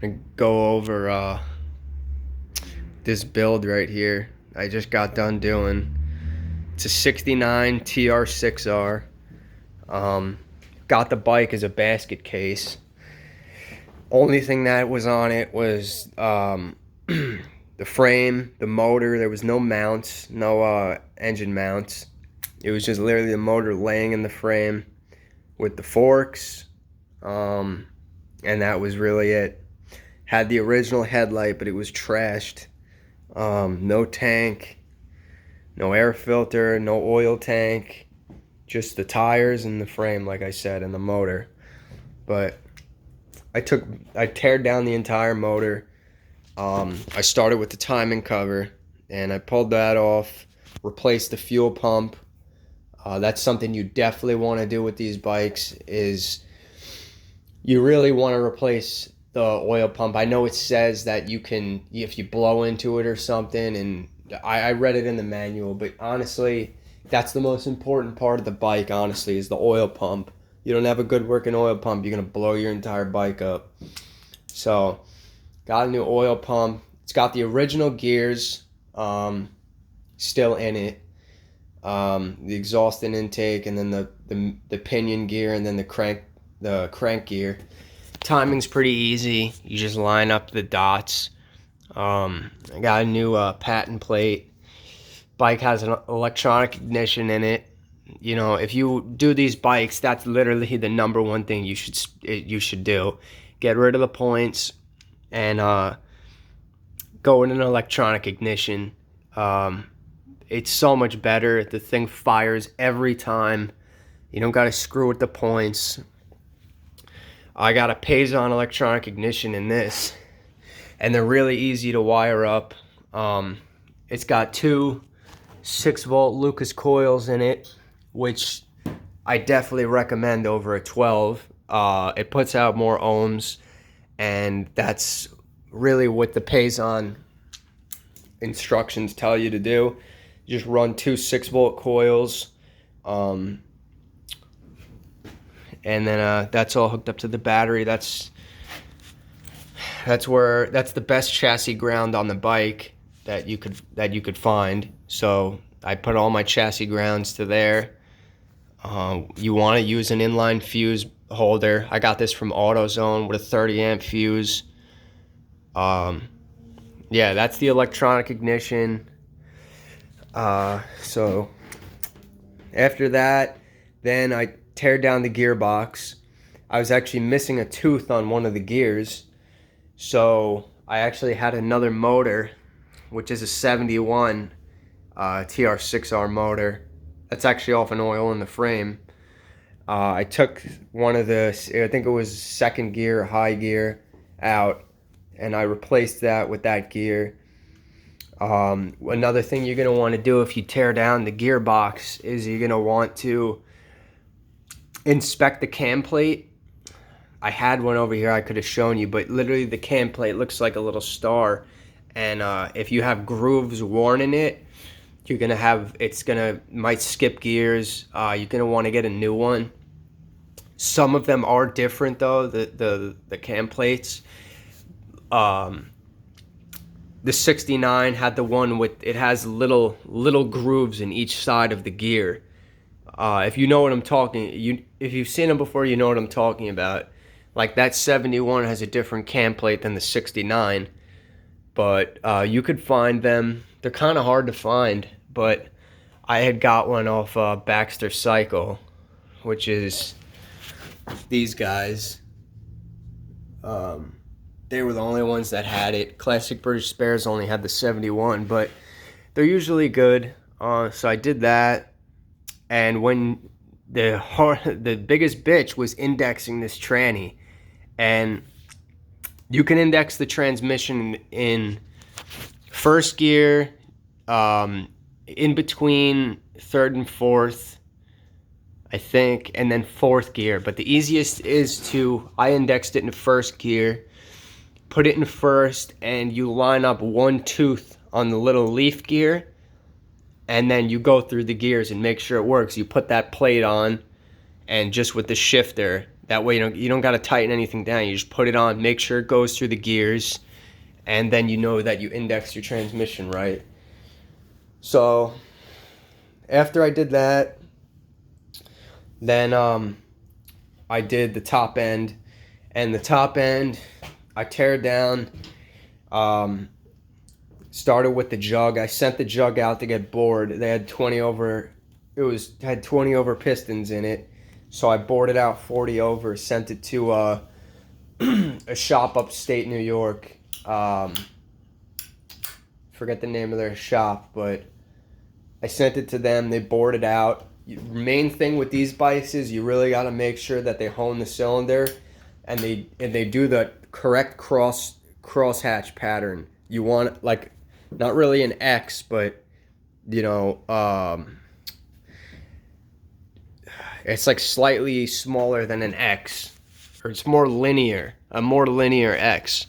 gonna go over this build right here I just got done doing. It's a 69 TR6R. Got the bike as a basket case. Only thing that was on it was the frame, the motor. There was no mounts, no engine mounts. It was just literally the motor laying in the frame with the forks, and that was really it. Had the original headlight, but it was trashed. No tank, no air filter, no oil tank, just the tires and the frame, like I said, and the motor. But I teared down the entire motor. I started with the timing cover, and I pulled that off, replaced the fuel pump. That's something you definitely want to do with these bikes, is you really want to replace the oil pump. I know it says that you can, if you blow into it or something, and I read it in the manual, but honestly, that's the most important part of the bike, honestly, is the oil pump. You don't have a good working oil pump, you're going to blow your entire bike up. So, got a new oil pump. It's got the original gears still in it. The exhaust and intake, and then the pinion gear, and then the crank gear. Timing's pretty easy. You just line up the dots. I got a new patent plate. Bike has an electronic ignition in it. You know, if you do these bikes, that's literally the number one thing you should do. Get rid of the points and go in an electronic ignition. It's so much better. The thing fires every time. You don't got to screw with the points. I got a Payson electronic ignition in this, and they're really easy to wire up. It's got two 6-volt Lucas coils in it, which I definitely recommend over a 12. It puts out more ohms, and that's really what the Payson instructions tell you to do. You just run two 6-volt coils, and then that's all hooked up to the battery. That's the best chassis ground on the bike that you could find. So I put all my chassis grounds to there. You want to use an inline fuse holder. I got this from AutoZone with a 30 amp fuse. Yeah, that's the electronic ignition. So after that, then I tear down the gearbox. I was actually missing a tooth on one of the gears, so I actually had another motor, which is a 71 TR6R motor. That's actually off an oil in the frame. I took one of the, I think it was second gear or high gear, out, and I replaced that with that gear. Another thing you're going to want to do if you tear down the gearbox is you're going to want to inspect the cam plate. I had one over here I could have shown you, but literally the cam plate looks like a little star, and if you have grooves worn in it, you're gonna have, might skip gears. You're gonna want to get a new one. Some of them are different though, the cam plates. The 69 had the one with, it has little grooves in each side of the gear. If you know what I'm talking, if you've seen them before, you know what I'm talking about. Like that 71 has a different cam plate than the 69, but you could find them. They're kind of hard to find, but I had got one off Baxter Cycle, which is these guys. They were the only ones that had it. Classic British Spares only had the 71, but they're usually good. So I did that. And when the biggest bitch was indexing this tranny, and you can index the transmission in first gear, in between third and fourth, I think, and then fourth gear. But the easiest is I indexed it in first gear, put it in first, and you line up one tooth on the little leaf gear, and then you go through the gears and make sure it works. You put that plate on, and just with the shifter, That way you don't got to tighten anything down. You just put it on, make sure it goes through the gears, and then you know that you index your transmission right. So after I did that, then I did the top end, and the top end I tear down. Started with the jug. I sent the jug out to get bored. They had 20 over. Had 20 over pistons in it, so I bored it out 40 over. Sent it to a shop upstate New York. Forget the name of their shop, but I sent it to them. They bored it out. Main thing with these bikes is you really got to make sure that they hone the cylinder, and they do the correct crosshatch pattern. You want, like, not really an X, but you know, it's like slightly smaller than an X, or it's more linear, a more linear X.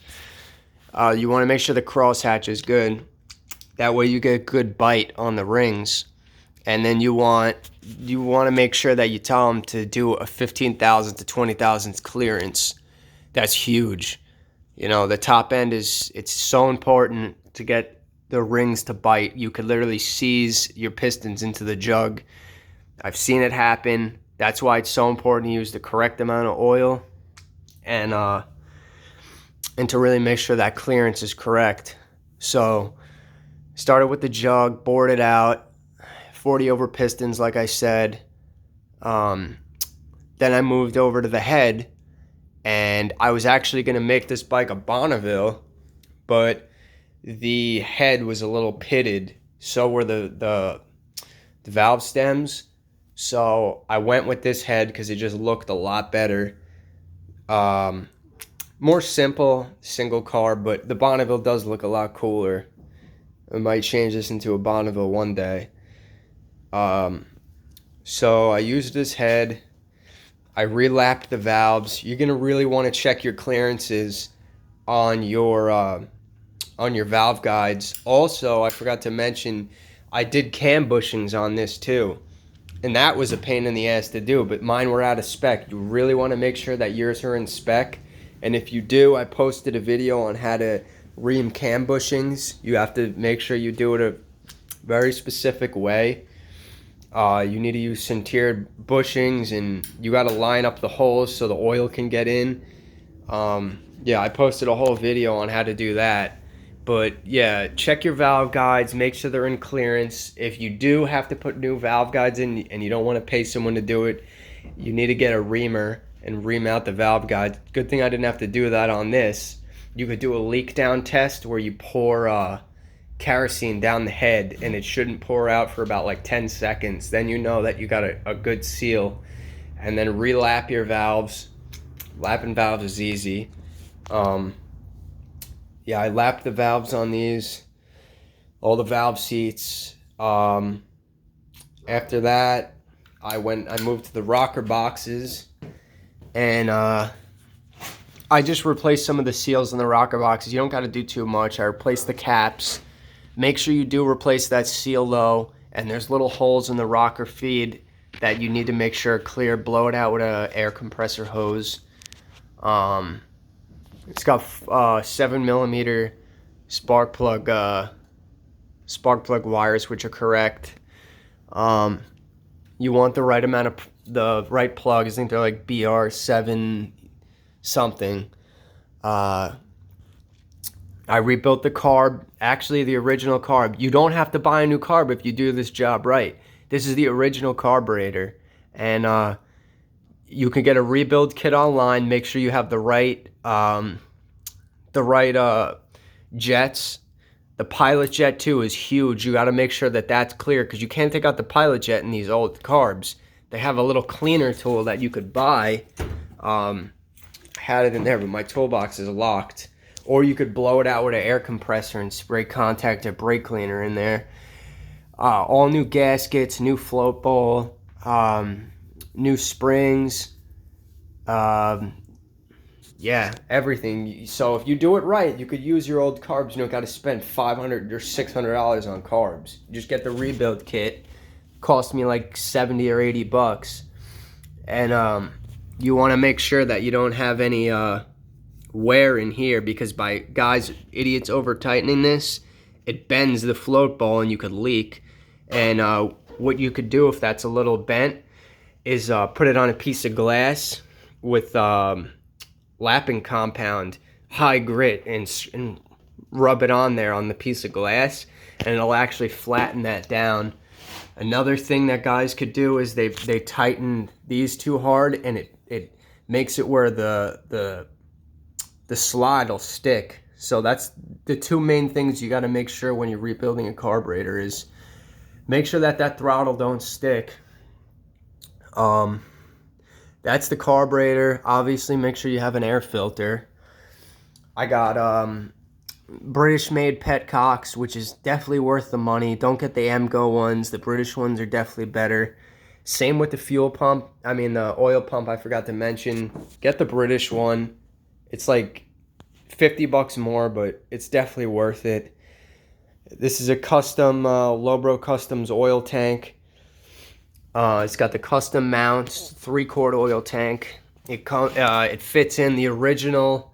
You want to make sure the crosshatch is good. That way you get a good bite on the rings. And then you want to make sure that you tell them to do a 15,000 to 20,000 clearance. That's huge. You know, the top end it's so important to get the rings to bite. You could literally seize your pistons into the jug. I've seen it happen. That's why it's so important to use the correct amount of oil and to really make sure that clearance is correct. So started with the jug, bored it out, 40 over pistons, like I said. Then I moved over to the head, and I was actually going to make this bike a Bonneville, but the head was a little pitted. So were the valve stems. So I went with this head because it just looked a lot better. More simple, single carb, but the Bonneville does look a lot cooler. I might change this into a Bonneville one day. So I used this head. I relapped the valves. You're gonna really want to check your clearances on your valve guides. Also, I forgot to mention, I did cam bushings on this too, and that was a pain in the ass to do. But mine were out of spec. You really want to make sure that yours are in spec. And if you do, I posted a video on how to ream cam bushings. You have to make sure you do it a very specific way. You need to use sintered bushings, and you got to line up the holes so the oil can get in. Yeah, I posted a whole video on how to do that. But yeah, check your valve guides, make sure they're in clearance. If you do have to put new valve guides in and you don't want to pay someone to do it, you need to get a reamer and ream out the valve guides. Good thing I didn't have to do that on this. You could do a leak down test where you pour kerosene down the head, and it shouldn't pour out for about like 10 seconds. Then you know that you got a good seal. And then relap your valves. Lapping valves is easy. Yeah, I lapped the valves on these, all the valve seats. After that, I moved to the rocker boxes, and I just replaced some of the seals in the rocker boxes. You don't got to do too much. I replaced the caps. Make sure you do replace that seal though, and there's little holes in the rocker feed that you need to make sure are clear. Blow it out with an air compressor hose. It's got 7mm spark plug wires, which are correct. You want the right amount of the right plugs. I think they're like BR7 something. I rebuilt the carb, actually the original carb. You don't have to buy a new carb if you do this job right. This is the original carburetor, and you can get a rebuild kit online. Make sure you have the right jets. The pilot jet too is huge. You got to make sure that that's clear, because you can't take out the pilot jet in these old carbs. They have a little cleaner tool that you could buy. I had it in there, but my toolbox is locked. Or you could blow it out with an air compressor and spray contact or brake cleaner in there. All new gaskets, new float bowl, new springs. Yeah, everything. So if you do it right, you could use your old carbs. You don't got to spend $500 or $600 on carbs. You just get the rebuild kit. Cost me like $70 or $80, and you want to make sure that you don't have any wear in here, because by idiots over tightening this, it bends the float ball and you could leak. And what you could do if that's a little bent is put it on a piece of glass with lapping compound, high grit, and rub it on there on the piece of glass, and it'll actually flatten that down. Another thing that guys could do is they tighten these too hard, and it makes it where the slide will stick. So that's the two main things you got to make sure when you're rebuilding a carburetor, is make sure that throttle don't stick. That's the carburetor. Obviously, make sure you have an air filter. I got British made petcocks, which is definitely worth the money. Don't get the Emgo ones. The British ones are definitely better. Same with the fuel pump. I mean, the oil pump, I forgot to mention. Get the British one. It's like $50 more, but it's definitely worth it. This is a custom Lowbro Customs oil tank. It's got the custom mounts, 3-quart oil tank. It fits in the original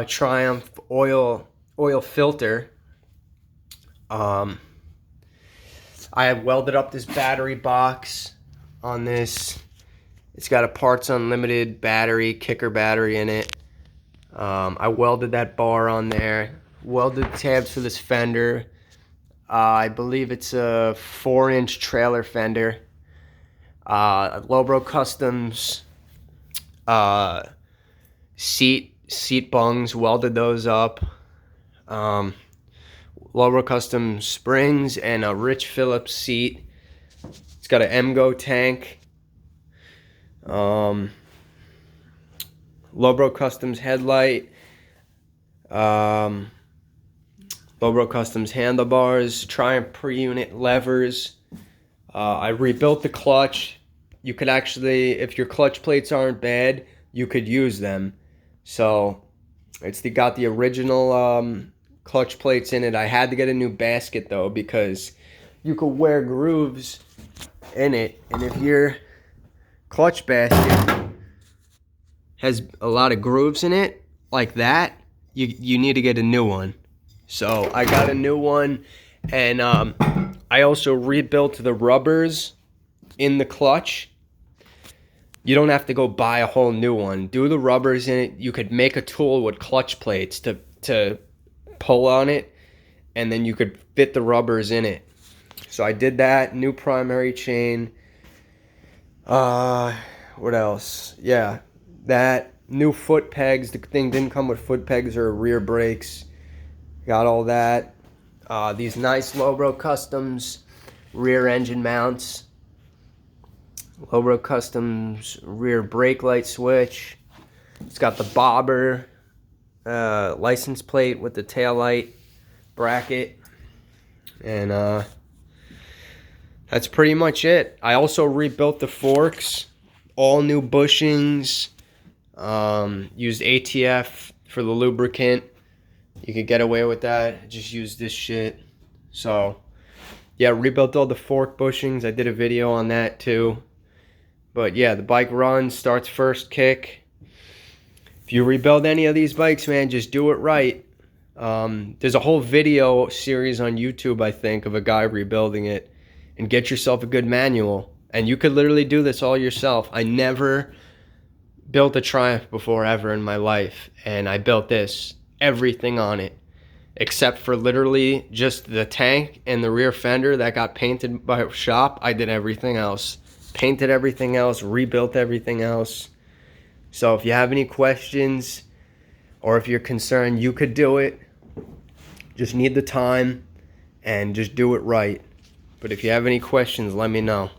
Triumph oil filter. I have welded up this battery box on this. It's got a Parts Unlimited battery, kicker battery in it. I welded that bar on there. Welded tabs for this fender. I believe it's a 4-inch trailer fender. Lowbro Customs seat bungs, welded those up. Lowbro Customs springs and a Rich Phillips seat. It's got an Emgo tank. Lowbro Customs headlight. Lowbro Customs handlebars. Triumph pre-unit levers. I rebuilt the clutch. You could actually, if your clutch plates aren't bad, you could use them. So it's got the original clutch plates in it. I had to get a new basket though, because you could wear grooves in it, and if your clutch basket has a lot of grooves in it like that, you need to get a new one. So I got a new one, and I also rebuilt the rubbers in the clutch. You don't have to go buy a whole new one. Do the rubbers in it. You could make a tool with clutch plates to pull on it, and then you could fit the rubbers in it. So I did that. New primary chain. What else? Yeah, that. New foot pegs. The thing didn't come with foot pegs or rear brakes. Got all that. These nice Lowbro Customs rear engine mounts. Lowbro Customs rear brake light switch. It's got the bobber license plate with the tail light bracket. And that's pretty much it. I also rebuilt the forks. All new bushings. Used ATF for the lubricant. You could get away with that. Just use this shit. So, yeah, rebuilt all the fork bushings. I did a video on that too. But yeah, the bike runs, starts first kick. If you rebuild any of these bikes, man, just do it right. There's a whole video series on YouTube, I think, of a guy rebuilding it. And get yourself a good manual. And you could literally do this all yourself. I never built a Triumph before ever in my life. And I built this. Everything on it. Except for literally just the tank and the rear fender that got painted by a shop. I did everything else. Painted everything else, rebuilt everything else. So if you have any questions, or if you're concerned, you could do it. Just need the time and just do it right. But if you have any questions, let me know.